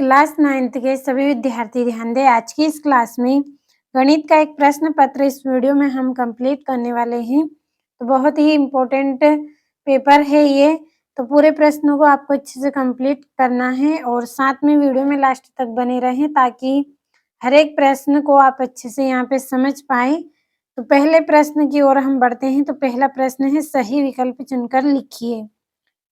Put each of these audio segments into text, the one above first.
Class 9th के सभी विद्यार्थी ध्यान दें। आज की इस क्लास में गणित का एक प्रश्न पत्र इस वीडियो में हम कंप्लीट करने वाले हैं। तो बहुत ही इम्पोर्टेंट पेपर है ये, तो पूरे प्रश्नों को आपको अच्छे से कंप्लीट करना है और साथ में वीडियो में लास्ट तक बने रहें ताकि हर एक प्रश्न को आप अच्छे से यहाँ पे समझ पाए। तो पहले प्रश्न की ओर हम बढ़ते हैं। तो पहला प्रश्न है, सही विकल्प चुनकर लिखिए।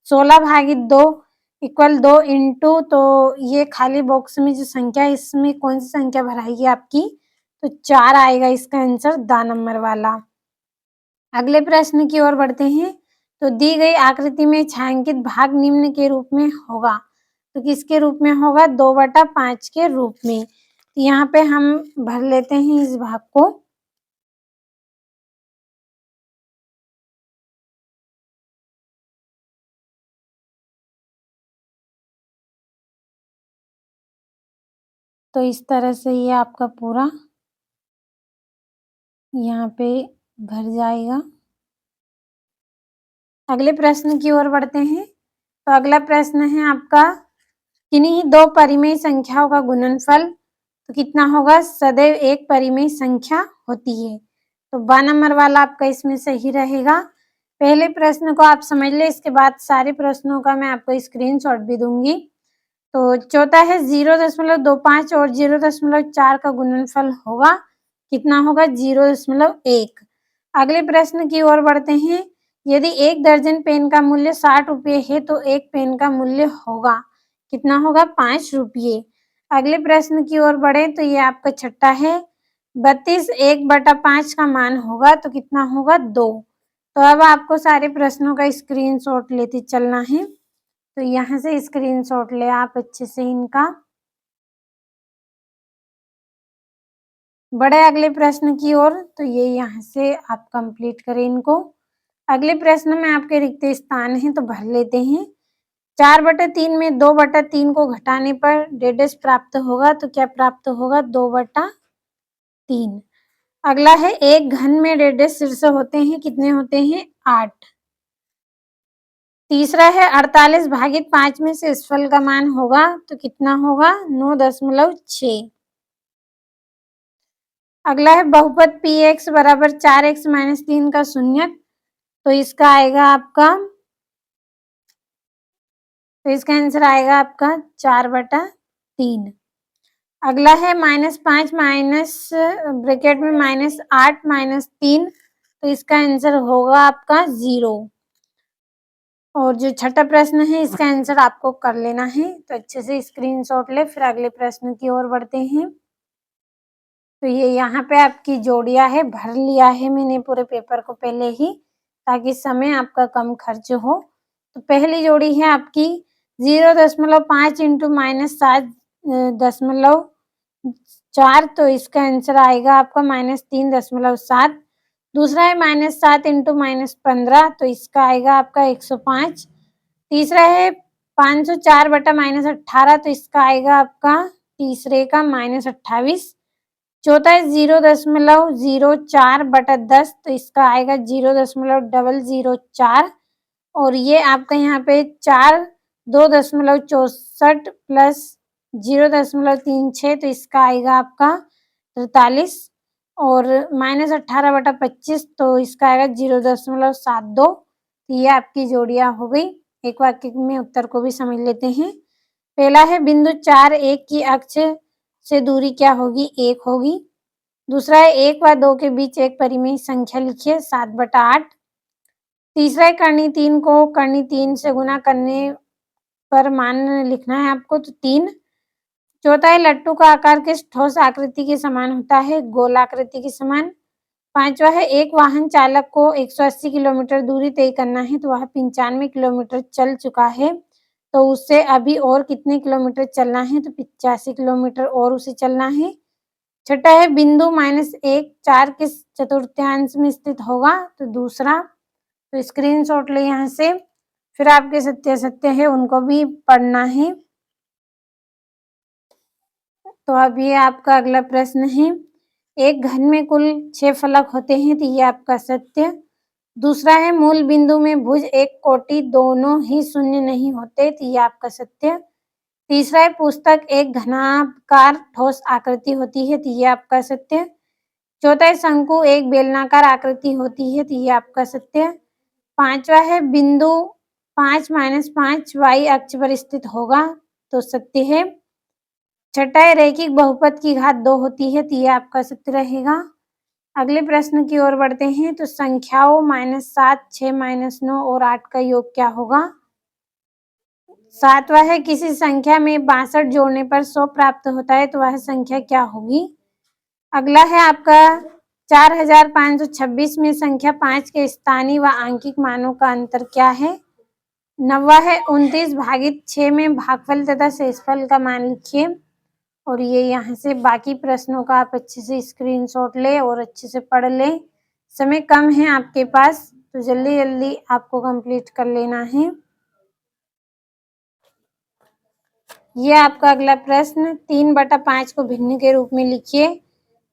16/2 इक्वल 2 इंटू, तो ये खाली बॉक्स में जो संख्या है इसमें कौन सी संख्या भराएगी आपकी, तो 4 आएगा इसका आंसर, द नंबर वाला। अगले प्रश्न की ओर बढ़ते हैं। तो दी गई आकृति में छायांकित भाग निम्न के रूप में होगा, तो किसके रूप में होगा, 2/5 के रूप में। तो यहाँ पे हम भर लेते हैं इस भाग को। तो इस तरह से ये आपका पूरा यहाँ पे भर जाएगा। अगले प्रश्न की ओर बढ़ते हैं। तो अगला प्रश्न है आपका, किन्हीं दो परिमेय संख्याओं का गुणनफल तो कितना होगा, सदैव एक परिमेय संख्या होती है। तो 12 नंबर वाला आपका इसमें सही रहेगा। पहले प्रश्न को आप समझ ले, इसके बाद सारे प्रश्नों का मैं आपको स्क्रीनशॉट भी दूंगी। तो चौथा है 0.25 और 0.4 का गुणनफल होगा, कितना होगा, 0.1। अगले प्रश्न की ओर बढ़ते हैं। यदि 1 दर्जन पेन का मूल्य 60 रुपये है तो एक पेन का मूल्य होगा, कितना होगा, 5 रुपये। अगले प्रश्न की ओर बढ़े तो ये आपका छठा है, 32 1/5 का मान होगा तो कितना होगा, 2। तो अब आपको सारे प्रश्नों का स्क्रीनशॉट लेते चलना है। तो यहाँ से स्क्रीनशॉट ले आप अच्छे से इनका। बढ़े अगले प्रश्न की ओर। तो ये यहाँ से आप कंप्लीट करें इनको। अगले प्रश्न में आपके रिक्त स्थान हैं तो भर लेते हैं। 4/3 में 2/3 को घटाने पर डेडेस प्राप्त होगा, तो क्या प्राप्त होगा, 2/3। अगला है, एक घन में डेडेस शीर्ष होते हैं, कितने होते हैं, 8। तीसरा है 48 भागित 5 में से इसफल का मान होगा तो कितना होगा, 9.6। अगला है बहुपद px बराबर 4x - 3 का शून्यक, तो इसका आएगा आपका, तो इसका आंसर आएगा आपका 4/3। अगला है -5 माइनस ब्रैकेट में -8 - 3, तो इसका आंसर होगा आपका 0। और जो छठा प्रश्न है इसका आंसर आपको कर लेना है, तो अच्छे से स्क्रीनशॉट ले। फिर अगले प्रश्न की ओर बढ़ते हैं। तो ये यहाँ पे आपकी जोड़ियां है, भर लिया है मैंने पूरे पेपर को पहले ही, ताकि समय आपका कम खर्च हो। तो पहली जोड़ी है आपकी 0.5 इंटू -7.4, तो इसका आंसर आएगा आपका -3.7। दूसरा है -7 इंटू -15, तो इसका आएगा आपका 105। तीसरा है 504/-18, तो इसका आएगा आपका तीसरे का -28। चौथा है 0.04/10, तो इसका आएगा 0.004। और ये आपका यहाँ पे 4 2.64 प्लस 0.36, तो इसका आएगा आपका 43। और -18/25, तो इसका आएगा 0.72। तो ये आपकी जोड़ियां हो गई। एक वाक्य में उत्तर को भी समझ लेते हैं। पहला है, बिंदु 4 1 की अक्ष से दूरी क्या होगी, 1 होगी। दूसरा है, 1 व 2 के बीच एक परिमेय संख्या लिखिए, 7/8। तीसरा है, कर्णी 3 को कर्णी 3 से गुना करने पर मान लिखना है आपको, तो 3। चौथा है, लट्टू का आकार किस ठोस आकृति के समान होता है, गोल आकृति के समान। पांचवा है, एक वाहन चालक को 180 किलोमीटर दूरी तय करना है, तो वह 95 किलोमीटर चल चुका है, तो उससे अभी और कितने किलोमीटर चलना है, तो 85 किलोमीटर और उसे चलना है। छठा है, बिंदु -1 4 किस चतुर्थांश में स्थित होगा, तो दूसरा। तो स्क्रीनशॉट ले यहाँ से। फिर आपके सत्य है उनको भी पढ़ना है। तो अब ये आपका अगला प्रश्न है, एक घन में कुल 6 फलक होते हैं, तो ये आपका सत्य। दूसरा है, मूल बिंदु में भुज एक कोटि दोनों ही शून्य नहीं होते, तो ये आपका सत्य। तीसरा है पुस्तक एक घनाकार ठोस आकृति होती है, तो ये आपका सत्य है। चौथा है शंकु एक बेलनाकार आकृति होती है, तो ये आपका सत्य है। पांचवा है बिंदु 5 माइनस 5 y अक्ष पर स्थित होगा, तो सत्य है। छठा है रैखिक बहुपद की घात 2 होती है, तो ये आपका सत्य रहेगा। अगले प्रश्न की ओर बढ़ते हैं, तो संख्याओं -7, 6, -9 और 8 का योग क्या होगा? सातवां है किसी संख्या में 62 जोड़ने पर 100 प्राप्त होता है, तो वह संख्या क्या होगी? अगला है आपका 4526 में संख्या 5 के स्थानीय व आंकिक मानों का अंतर क्या है? नौवा है 29 भागित 6 में भागफल तथा शेषफल का मान लिखिए। और ये यहाँ से बाकी प्रश्नों का आप अच्छे से स्क्रीनशॉट ले और अच्छे से पढ़ ले। समय कम है आपके पास, तो जल्दी जल्दी आपको कंप्लीट कर लेना है। ये आपका अगला प्रश्न 3/5 को भिन्न के रूप में लिखिए।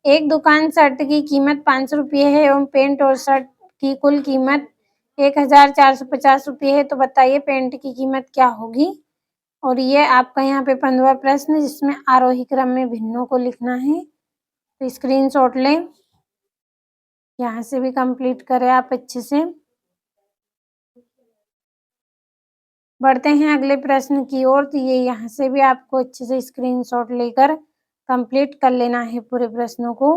एक दुकान शर्ट की कीमत 500 रुपये है एवं पेंट और शर्ट की कुल कीमत 1450 रुपये है, तो बताइए पेंट की कीमत क्या होगी? और ये आपका यहाँ पे 15वां प्रश्न जिसमें आरोही क्रम में भिन्नों को लिखना है, तो स्क्रीनशॉट लें। यहाँ से भी कंप्लीट करें आप अच्छे से। बढ़ते हैं अगले प्रश्न की ओर, तो ये यहाँ से भी आपको अच्छे से स्क्रीनशॉट लेकर कंप्लीट कर लेना है पूरे प्रश्नों को।